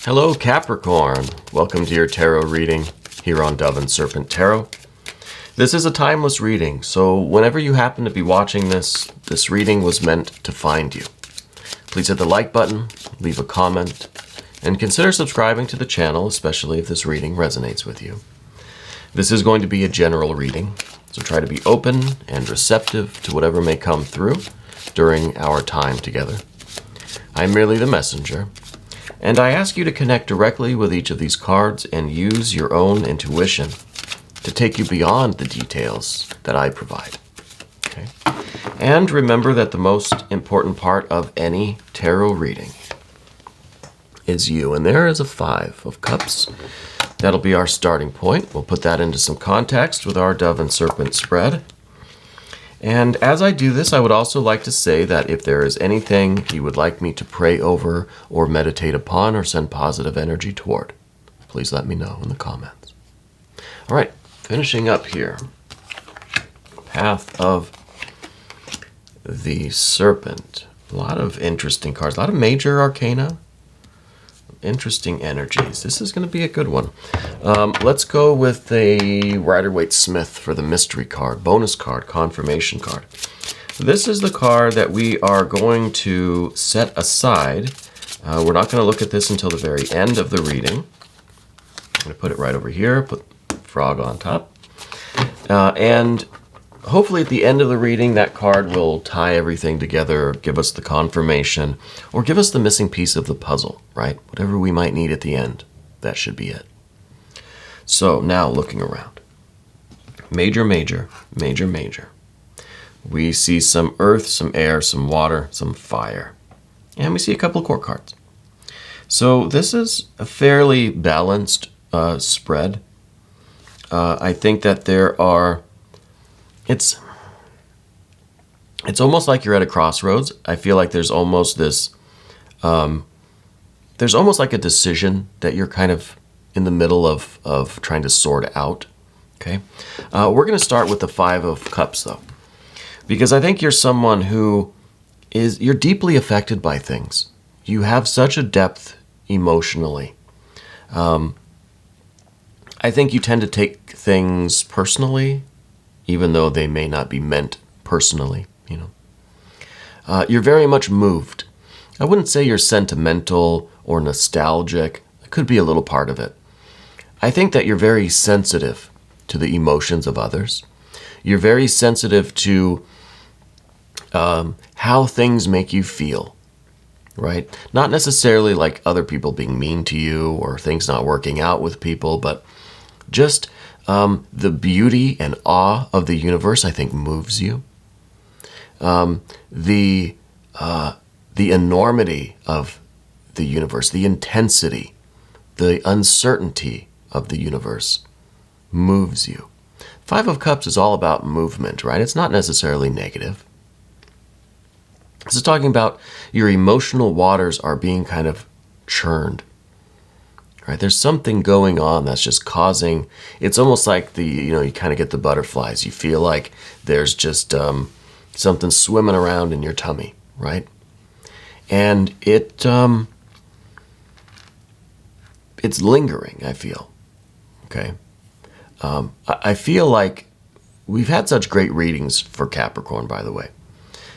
Hello Capricorn, welcome to your tarot reading here on Dove and Serpent Tarot. This is a timeless reading, so whenever you happen to be watching this reading was meant to find you. Please hit the like button, leave a comment, and consider subscribing to the channel, especially if this reading resonates with you. This is going to be a general reading, so try to be open and receptive to whatever may come through during our time together. I'm merely the messenger, and I ask you to connect directly with each of these cards and use your own intuition to take you beyond the details that I provide. Okay? And remember that the most important part of any tarot reading is you. And there is a 5 of Cups. That'll be our starting point. We'll put that into some context with our Dove and Serpent spread. And as I do this, I would also like to say that if there is anything you would like me to pray over or meditate upon or send positive energy toward, please let me know in the comments. All right, finishing up here. Path of the Serpent. A lot of interesting cards, a lot of major arcana. Interesting energies. This is going to be a good one. Let's go with a Rider-Waite-Smith for the mystery card, bonus card, confirmation card. This is the card that we are going to set aside. We're not going to look at this until the very end of the reading. I'm going to put it right over here, put frog on top. And hopefully at the end of the reading, that card will tie everything together, give us the confirmation, or give us the missing piece of the puzzle, right? Whatever we might need at the end, that should be it. So now looking around. Major, major, major, major. We see some earth, some air, some water, some fire. And we see a couple of court cards. So this is a fairly balanced spread. I think that there are... It's almost like you're at a crossroads. I feel like there's almost this, there's almost like a decision that you're kind of in the middle of trying to sort out, okay? We're going to start with the 5 of Cups, though, because I think you're someone who you're deeply affected by things. You have such a depth emotionally. I think you tend to take things personally, even though they may not be meant personally, you know. You're very much moved. I wouldn't say you're sentimental or nostalgic. It could be a little part of it. I think that you're very sensitive to the emotions of others. You're very sensitive to how things make you feel, right? Not necessarily like other people being mean to you or things not working out with people, but just... the beauty and awe of the universe, I think, moves you. The enormity of the universe, the intensity, the uncertainty of the universe moves you. 5 of Cups is all about movement, right? It's not necessarily negative. This is talking about your emotional waters are being kind of churned. Right, there's something going on that's just causing, it's almost like you kind of get the butterflies. You feel like there's just something swimming around in your tummy, right? And it's lingering, I feel, okay? I feel like we've had such great readings for Capricorn, by the way,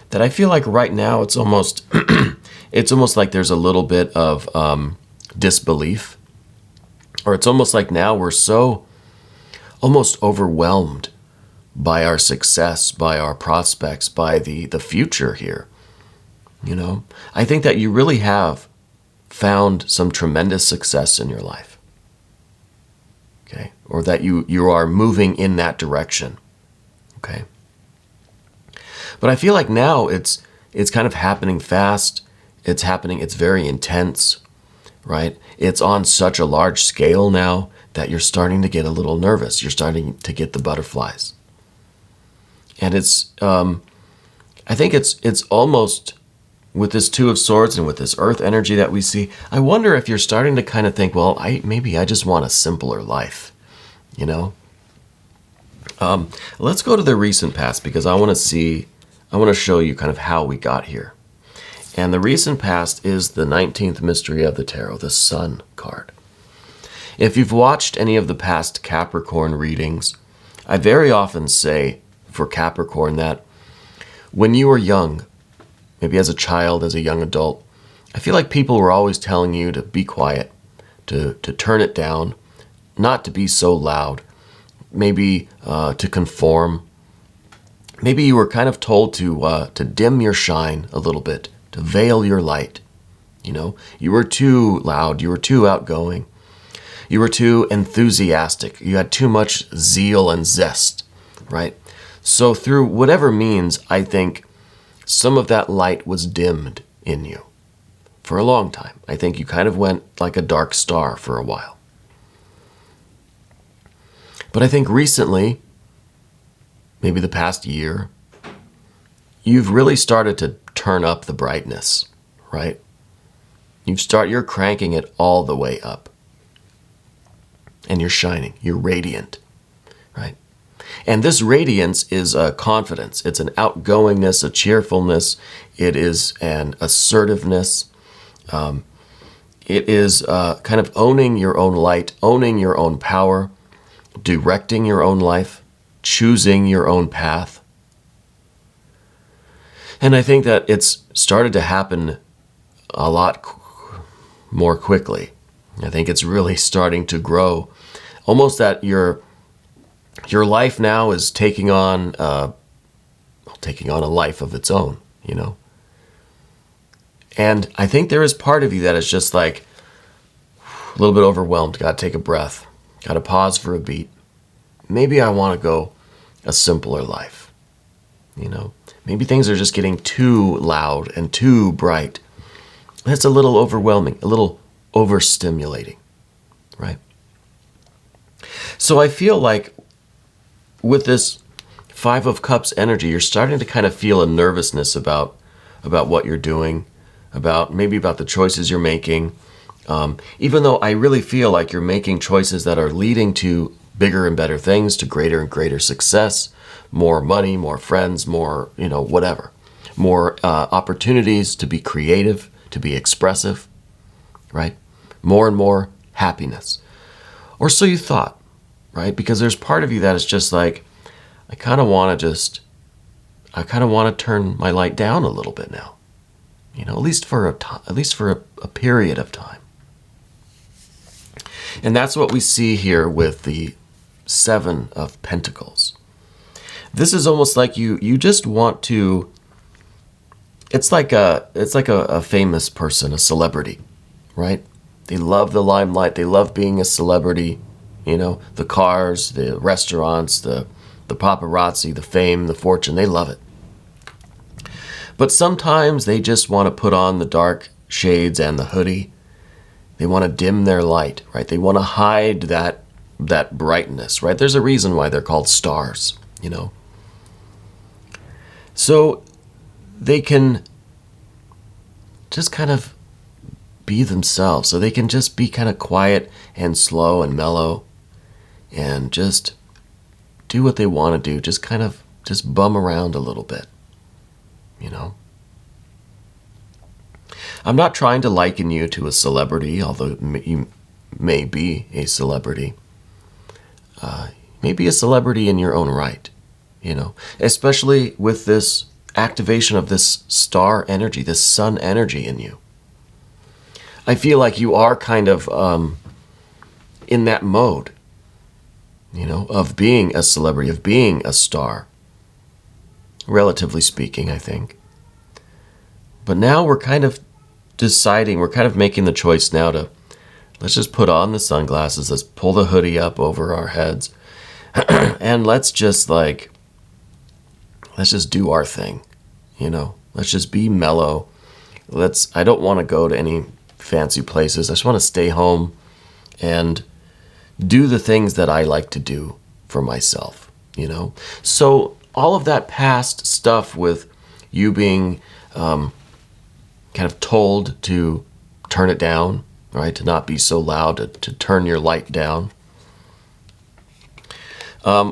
that I feel like right now it's almost, it's almost like there's a little bit of disbelief. Or it's almost like now we're so almost overwhelmed by our success, by our prospects, by the future here. You know, I think that you really have found some tremendous success in your life. Okay, or that you are moving in that direction. Okay. But I feel like now it's kind of happening fast. It's very intense. Right? It's on such a large scale now that you're starting to get a little nervous. You're starting to get the butterflies. And it's, I think it's almost, with this 2 of Swords and with this earth energy that we see, I wonder if you're starting to kind of think, well, maybe I just want a simpler life, you know? Let's go to the recent past because I want to show you kind of how we got here. And the recent past is the 19th mystery of the tarot, the Sun card. If you've watched any of the past Capricorn readings, I very often say for Capricorn that when you were young, maybe as a child, as a young adult, I feel like people were always telling you to be quiet, to turn it down, not to be so loud, maybe to conform. Maybe you were kind of told to dim your shine a little bit, to veil your light. You know, you were too loud, you were too outgoing, you were too enthusiastic, you had too much zeal and zest, right? So through whatever means, I think some of that light was dimmed in you for a long time. I think you kind of went like a dark star for a while. But I think recently, maybe the past year, you've really started to turn up the brightness, right? You're cranking it all the way up. And you're shining, you're radiant, right? And this radiance is a confidence. It's an outgoingness, a cheerfulness. It is an assertiveness. It is kind of owning your own light, owning your own power, directing your own life, choosing your own path. And I think that it's started to happen a lot more quickly. I think it's really starting to grow. Almost that your life now is taking on a life of its own, you know. And I think there is part of you that is just like a little bit overwhelmed. Got to take a breath. Got to pause for a beat. Maybe I want to go a simpler life, you know. Maybe things are just getting too loud and too bright. That's a little overwhelming, a little overstimulating, right? So I feel like with this Five of Cups energy, you're starting to kind of feel a nervousness about what you're doing, about the choices you're making. Even though I really feel like you're making choices that are leading to bigger and better things, to greater and greater success, more money, more friends, more, you know, whatever. More opportunities to be creative, to be expressive, right? More and more happiness. Or so you thought, right? Because there's part of you that is just like, I kind of want to turn my light down a little bit now. You know, at least for a period of time. And that's what we see here with the Seven of Pentacles. This is almost like you just want to, it's like a famous person, a celebrity, right? They love the limelight, they love being a celebrity, you know, the cars, the restaurants, the paparazzi, the fame, the fortune, they love it. But sometimes they just want to put on the dark shades and the hoodie. They want to dim their light, right? They want to hide that brightness, right? There's a reason why they're called stars, you know. So they can just kind of be themselves. So they can just be kind of quiet and slow and mellow and just do what they want to do. Just bum around a little bit, you know. I'm not trying to liken you to a celebrity, although you may be a celebrity. Maybe a celebrity in your own right, you know, especially with this activation of this star energy, this sun energy in you. I feel like you are kind of in that mode, you know, of being a celebrity, of being a star, relatively speaking, I think. But now we're kind of deciding, we're kind of making the choice now to, let's just put on the sunglasses, let's pull the hoodie up over our heads, and let's just do our thing, you know. Let's just be mellow. I don't want to go to any fancy places. I just want to stay home and do the things that I like to do for myself, you know. So all of that past stuff with you being kind of told to turn it down, right? To not be so loud, to turn your light down.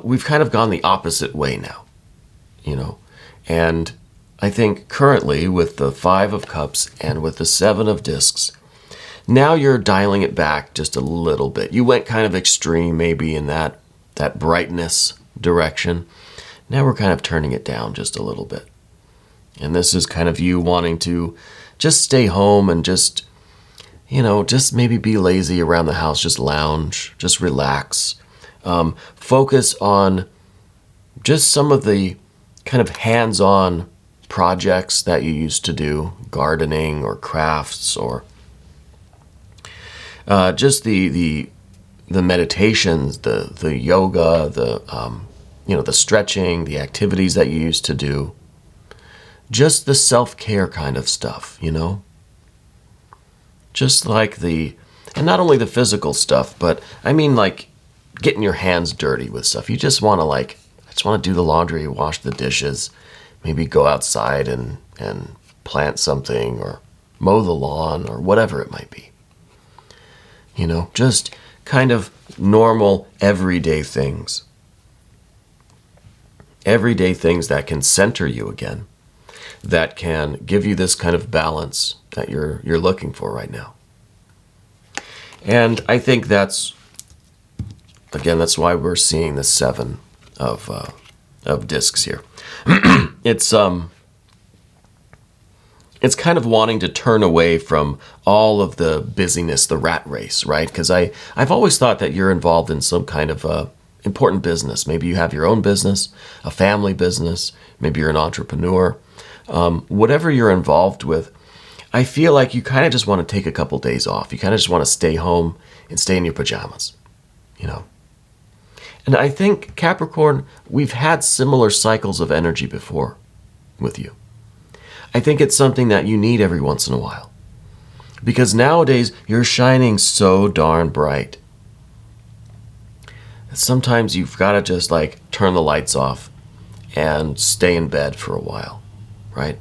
We've kind of gone the opposite way now, you know. And I think currently with the Five of Cups and with the Seven of Discs, now you're dialing it back just a little bit. You went kind of extreme maybe in that brightness direction. Now we're kind of turning it down just a little bit. And this is kind of you wanting to just stay home and just, just maybe be lazy around the house, just lounge, just relax. Focus on just some of the kind of hands-on projects that you used to do, gardening or crafts or just the meditations, the yoga, the stretching, the activities that you used to do, just the self-care kind of stuff, just like and not only the physical stuff, but I mean like getting your hands dirty with stuff. You just want to do the laundry, wash the dishes, maybe go outside and plant something or mow the lawn or whatever it might be. Just kind of normal, everyday things. Everyday things that can center you again, that can give you this kind of balance that you're looking for right now. And I think that's why we're seeing the Seven of Discs here. It's kind of wanting to turn away from all of the busyness, the rat race, right? Because I've always thought that you're involved in some kind of important business. Maybe you have your own business, a family business. Maybe you're an entrepreneur. Whatever you're involved with, I feel like you kind of just want to take a couple days off. You kind of just want to stay home and stay in your pajamas, And I think, Capricorn, we've had similar cycles of energy before with you. I think it's something that you need every once in a while. Because nowadays, you're shining so darn bright. Sometimes you've got to just turn the lights off and stay in bed for a while, right?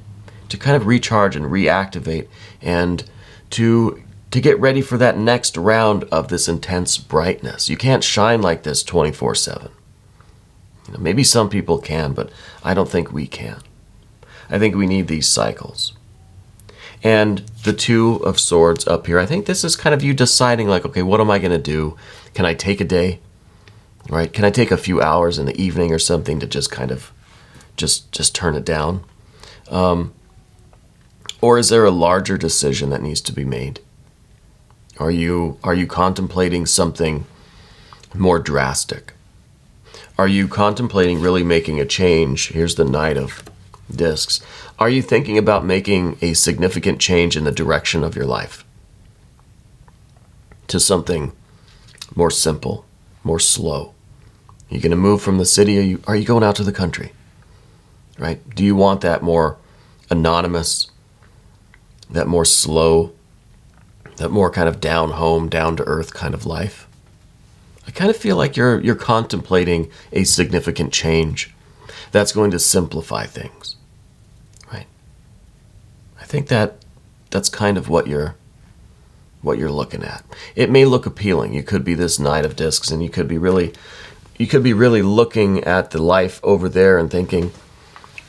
To kind of recharge and reactivate and to get ready for that next round of this intense brightness. You can't shine like this 24/7. Maybe some people can, but I don't think we can. I think we need these cycles. And the Two of Swords up here, I think this is kind of you deciding okay, what am I going to do? Can I take a day? Right? Can I take a few hours in the evening or something to just kind of just turn it down? Or is there a larger decision that needs to be made? Are you contemplating something more drastic? Are you contemplating really making a change? Here's the Knight of Discs. Are you thinking about making a significant change in the direction of your life to something more simple, more slow? Are you going to move from the city? Are you going out to the country? Right? Do you want that more anonymous, that more slow, that more kind of down home, down to earth kind of life? I kind of feel like you're contemplating a significant change that's going to simplify things, right? I think that's kind of what you're looking at. It may look appealing. You could be this Knight of Discs, and you could be really looking at the life over there and thinking,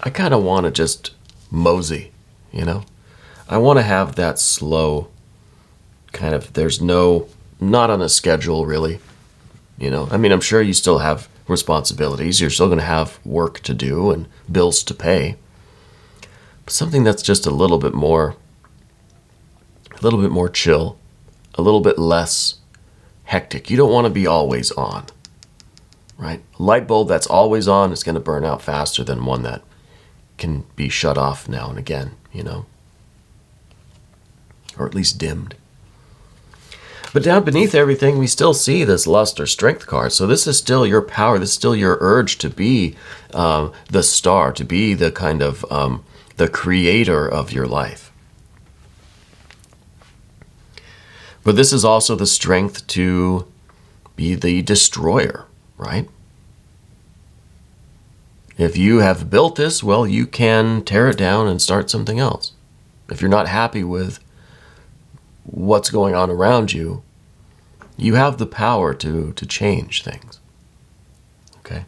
I kind of want to just mosey, I want to have that slow kind of, not on a schedule really, I mean, I'm sure you still have responsibilities. You're still going to have work to do and bills to pay. But something that's just a little bit more chill, a little bit less hectic. You don't want to be always on, right? A light bulb that's always on is going to burn out faster than one that can be shut off now and again, or at least dimmed. But down beneath everything, we still see this Lust or Strength card. So this is still your power. This is still your urge to be the star, to be the kind of the creator of your life. But this is also the strength to be the destroyer, right? If you have built this, well, you can tear it down and start something else. If you're not happy with what's going on around you, you have the power to change things. Okay?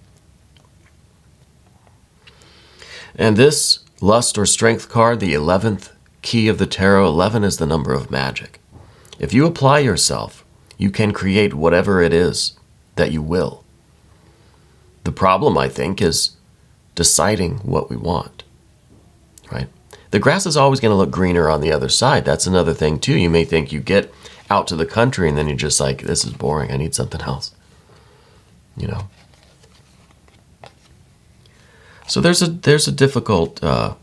And this Lust or Strength card, the 11th key of the tarot. 11 is the number of magic. If you apply yourself, you can create whatever it is that you will. The problem, I think, is deciding what we want, right? The grass is always going to look greener on the other side. That's another thing, too. You may think you get out to the country and then you're just like, this is boring. I need something else, you know? So there's a difficult kind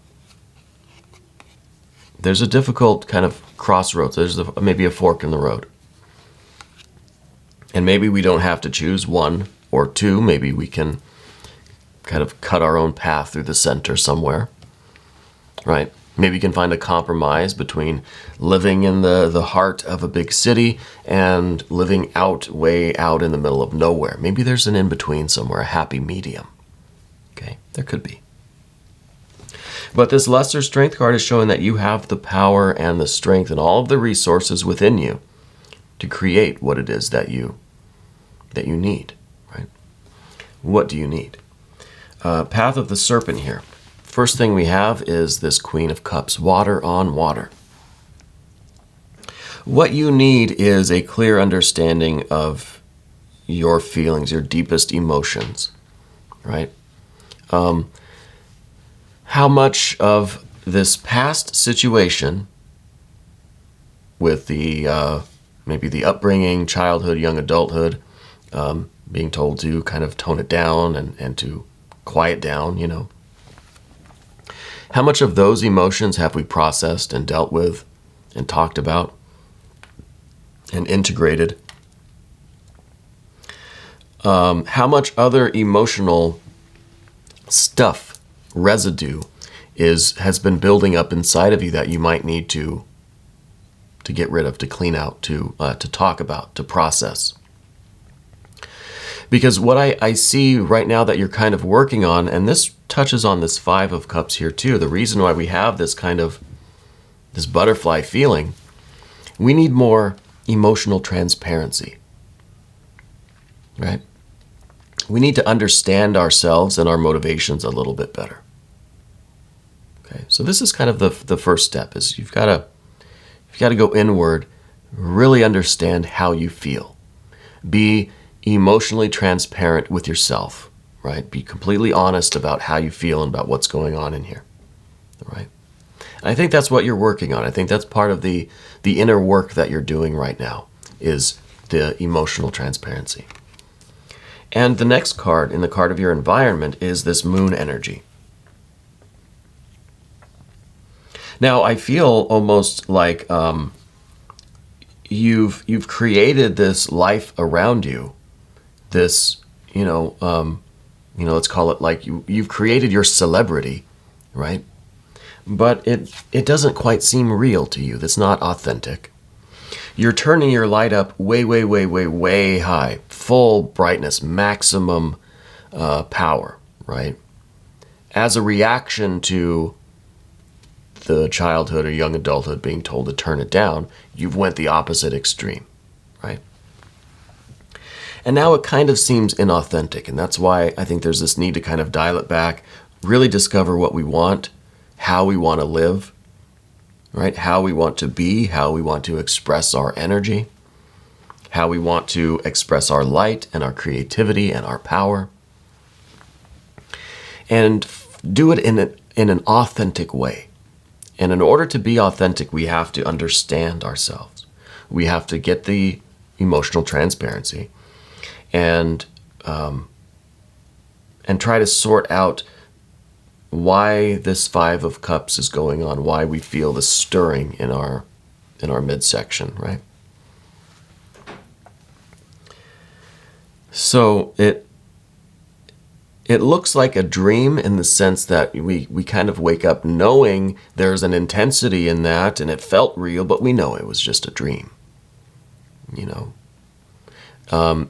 of crossroads. There's maybe a fork in the road. And maybe we don't have to choose one or two. Maybe we can kind of cut our own path through the center somewhere, right? Maybe you can find a compromise between living in the heart of a big city and living way out in the middle of nowhere. Maybe there's an in-between somewhere, a happy medium. Okay, there could be. But this Lesser Strength card is showing that you have the power and the strength and all of the resources within you to create what it is that you need, right? What do you need? Path of the Serpent here. First thing we have is this Queen of Cups, water on water. What you need is a clear understanding of your feelings, your deepest emotions, right? How much of this past situation with the maybe the upbringing, childhood, young adulthood, being told to kind of tone it down and to quiet down, you know. How much of those emotions have we processed and dealt with and talked about and integrated? How much other emotional stuff, residue, has been building up inside of you that you might need to get rid of, to clean out, to talk about, to process? Because what I see right now that you're kind of working on, and this touches on this Five of Cups here too, the reason why we have this kind of, this butterfly feeling, we need more emotional transparency, right? We need to understand ourselves and our motivations a little bit better. Okay, so this is kind of the first step, is you've got to go inward, really understand how you feel. Be emotionally transparent with yourself, right? Be completely honest about how you feel and about what's going on in here, all right? And I think that's what you're working on. I think that's part of the inner work that you're doing right now, is the emotional transparency. And the next card in the card of your environment is this Moon energy. Now, I feel almost like you've created this life around you, this, let's call it like you've created your celebrity, right? But it doesn't quite seem real to you. That's not authentic. You're turning your light up way, way, way, way, way high, full brightness, maximum power, right? As a reaction to the childhood or young adulthood being told to turn it down, you've went the opposite extreme, right? And now it kind of seems inauthentic, and that's why I think there's this need to kind of dial it back, really discover what we want, how we want to live, right? How we want to be, how we want to express our energy, how we want to express our light and our creativity and our power, and do it in an authentic way. And in order to be authentic, we have to understand ourselves. We have to get the emotional transparency and try to sort out why this Five of Cups is going on, why we feel the stirring in our midsection, right? So it looks like a dream in the sense that we kind of wake up knowing there's an intensity in that and it felt real, but we know it was just a dream, you know.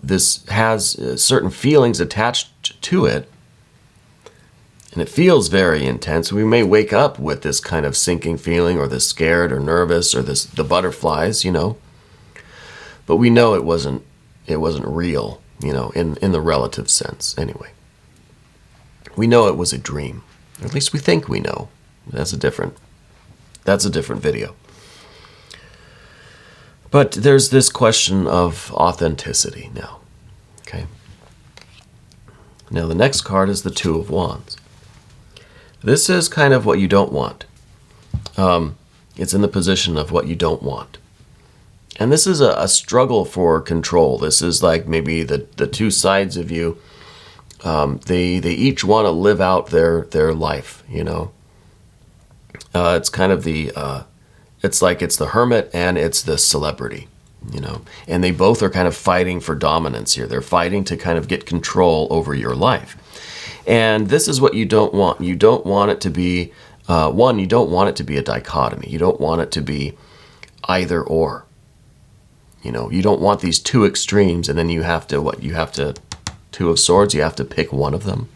This has certain feelings attached to it, and it feels very intense. We may wake up with this kind of sinking feeling, or this scared or nervous, or the butterflies, you know. But we know it wasn't real, you know, in the relative sense anyway. We know it was a dream, or at least we think we know That's a different video. But there's this question of authenticity now. Okay. Now the next card is the Two of Wands. This is kind of what you don't want. It's in the position of what you don't want. And this is a struggle for control. This is like maybe the two sides of you. They each want to live out their life, you know. It's kind of it's like it's the hermit and it's the celebrity, you know. And they both are kind of fighting for dominance here. They're fighting to kind of get control over your life. And this is what you don't want. You don't want it to be, you don't want it to be a dichotomy. You don't want it to be either or. You know, you don't want these two extremes and then you have to, Two of Swords, you have to pick one of them.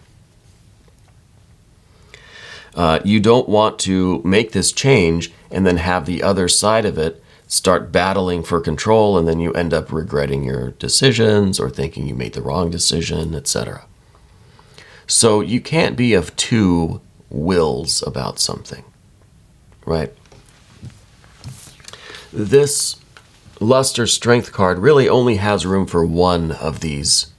You don't want to make this change and then have the other side of it start battling for control, and then you end up regretting your decisions or thinking you made the wrong decision, etc. So you can't be of two wills about something, right? This Lust or Strength card really only has room for one of these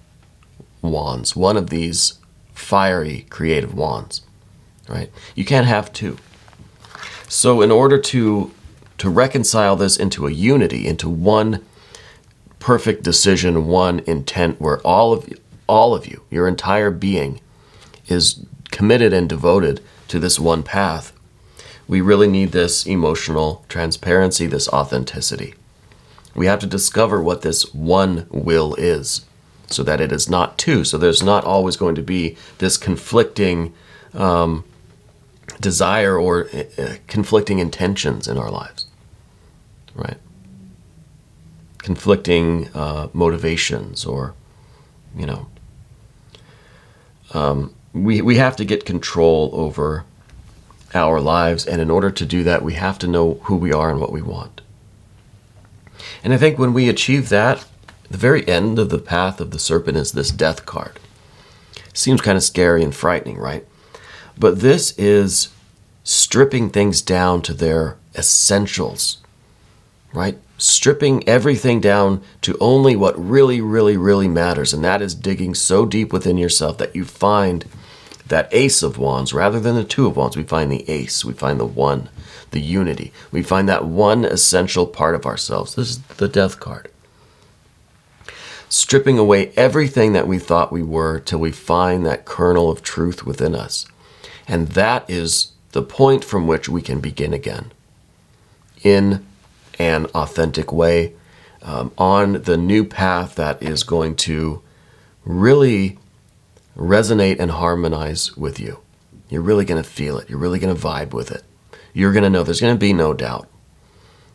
wands, one of these fiery creative wands, right? You can't have two. So in order to reconcile this into a unity, into one perfect decision, one intent where all of you, your entire being is committed and devoted to this one path, we really need this emotional transparency, this authenticity. We have to discover what this one will is so that it is not two. So there's not always going to be this conflicting desire or conflicting intentions in our lives, right? Conflicting motivations, or, you know, we have to get control over our lives, and in order to do that, we have to know who we are and what we want. And I think when we achieve that, the very end of the path of the serpent is this Death card. Seems kind of scary and frightening, right? But this is stripping things down to their essentials, right? Stripping everything down to only what really, really, really matters. And that is digging so deep within yourself that you find that Ace of Wands rather than the Two of Wands. We find the Ace. We find the one, the unity. We find that one essential part of ourselves. This is the Death card. Stripping away everything that we thought we were till we find that kernel of truth within us. And that is the point from which we can begin again in an authentic way, on the new path that is going to really resonate and harmonize with you. You're really going to feel it. You're really going to vibe with it. You're going to know, there's going to be no doubt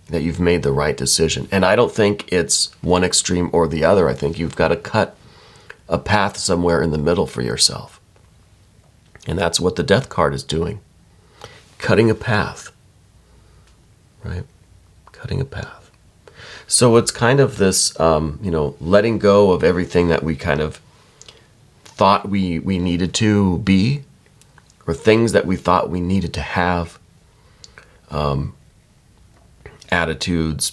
that you've made the right decision. And I don't think it's one extreme or the other. I think you've got to cut a path somewhere in the middle for yourself. And that's what the Death card is doing. Cutting a path, right? Cutting a path. So it's kind of this, letting go of everything that we kind of thought we needed to be, or things that we thought we needed to have, attitudes,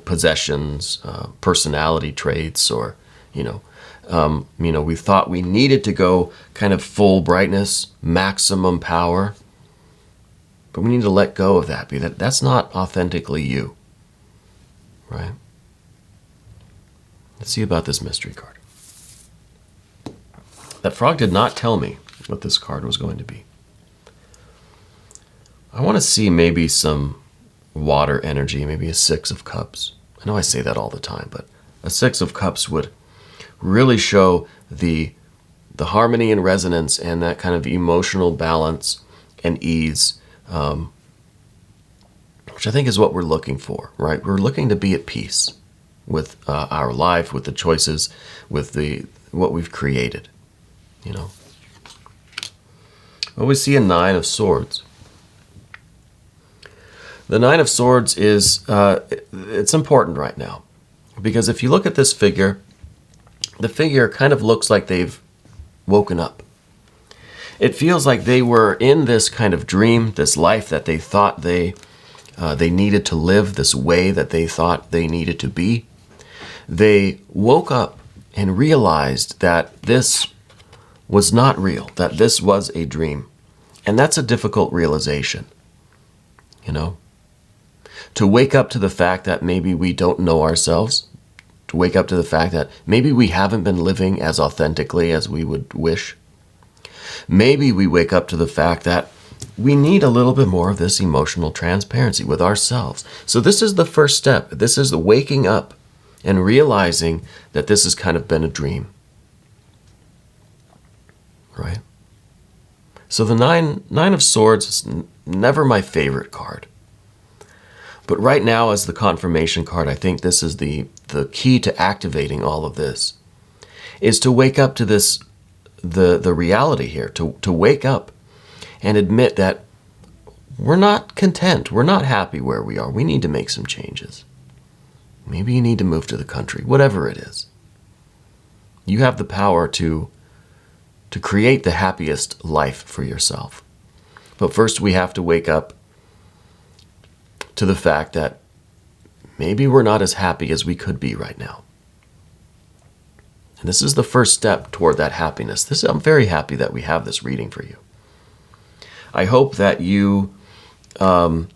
possessions, personality traits, or, we thought we needed to go kind of full brightness, maximum power. But we need to let go of that, because that's not authentically you, right? Let's see about this mystery card. That frog did not tell me what this card was going to be. I want to see maybe some water energy, maybe a Six of Cups. I know I say that all the time, but a Six of Cups would really show the harmony and resonance and that kind of emotional balance and ease, which I think is what we're looking for, right? We're looking to be at peace with our life, with the choices, with what we've created, Well, we see a Nine of Swords. The Nine of Swords is, it's important right now, because if you look at this figure, the figure kind of looks like they've woken up. It feels like they were in this kind of dream, this life that they thought they needed to live, this way that they thought they needed to be. They woke up and realized that this was not real, that this was a dream. And that's a difficult realization, you know? To wake up to the fact that maybe we don't know ourselves, to wake up to the fact that maybe we haven't been living as authentically as we would wish. Maybe we wake up to the fact that we need a little bit more of this emotional transparency with ourselves. So this is the first step. This is the waking up and realizing that this has kind of been a dream. Right? So the Nine of Swords is never my favorite card. But right now, as the confirmation card, I think this is the key to activating all of this, is to wake up to this, the reality here, to wake up and admit that we're not content, we're not happy where we are. We need to make some changes. Maybe you need to move to the country, whatever it is. You have the power to create the happiest life for yourself. But first we have to wake up to the fact that maybe we're not as happy as we could be right now. And this is the first step toward that happiness. I'm very happy that we have this reading for you. I hope that you are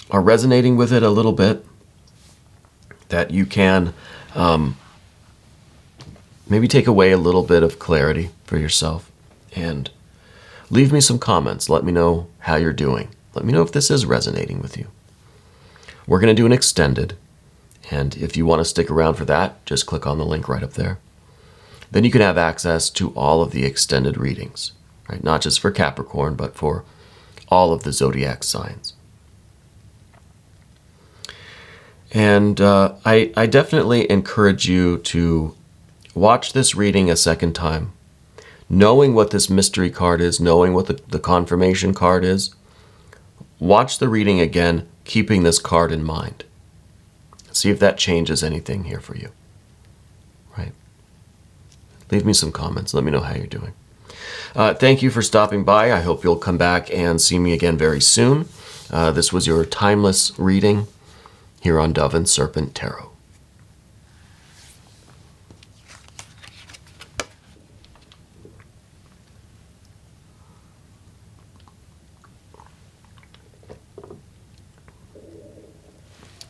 resonating with it a little bit, that you can maybe take away a little bit of clarity for yourself, and leave me some comments. Let me know how you're doing. Let me know if this is resonating with you. We're going to do an extended, and if you want to stick around for that, just click on the link right up there. Then you can have access to all of the extended readings, right? Not just for Capricorn, but for all of the zodiac signs. And I definitely encourage you to watch this reading a second time, knowing what this mystery card is, knowing what the confirmation card is. Watch the reading again, keeping this card in mind. See if that changes anything here for you. Right? Leave me some comments. Let me know how you're doing. Thank you for stopping by. I hope you'll come back and see me again very soon. This was your timeless reading here on Dove and Serpent Tarot.